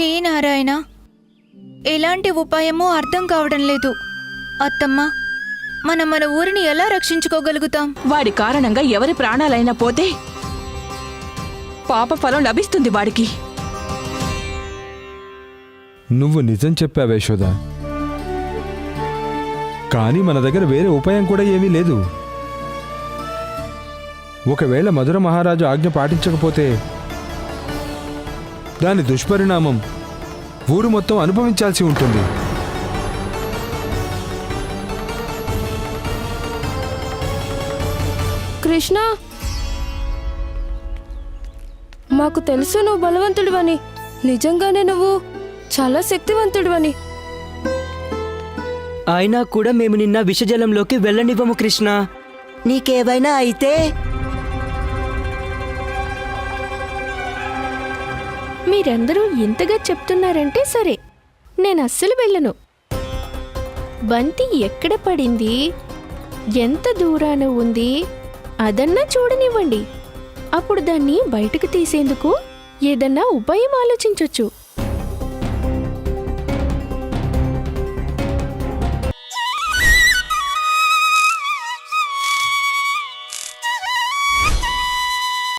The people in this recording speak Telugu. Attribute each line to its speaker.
Speaker 1: హే నారాయణ, ఎలాంటి ఉపాయమో అర్థం కావడం లేదు. అత్తమ్మ, మనం మన ఊరిని ఎలా రక్షించుకోగలుగుతాం?
Speaker 2: వాడి కారణంగా ఎవరి ప్రాణాలైనా పోతే పాప ఫలం లభిస్తుంది వాడికి.
Speaker 3: నువ్వు నిజం చెప్పావే యశోద, కానీ మన దగ్గర వేరే ఉపాయం కూడా ఏమీ లేదు. ఒకవేళ మధుర మహారాజు ఆజ్ఞ పాటించకపోతే దాని దుష్పరిణామం ఊరు మొత్తం అనుభవించాల్సి ఉంటుంది.
Speaker 4: కృష్ణ, మాకు తెలుసు నువ్వు బలవంతుడివని. నిజంగానే నువ్వు చాలా శక్తివంతుడివని.
Speaker 5: అయినా కూడా మేము నిన్న విషజలంలోకి వెళ్ళనివ్వము కృష్ణ. నీకేవైనా అయితే
Speaker 4: మీరందరూ ఇంతగా చెప్తున్నారంటే సరే, నేను అస్సలు వెళ్ళను. బంతి ఎక్కడ పడింది, ఎంత దూరాన ఉంది అదన్నా చూడనివ్వండి. అప్పుడు దాన్ని బయటకు తీసేందుకు ఏదన్నా ఉపాయం ఆలోచించొచ్చు.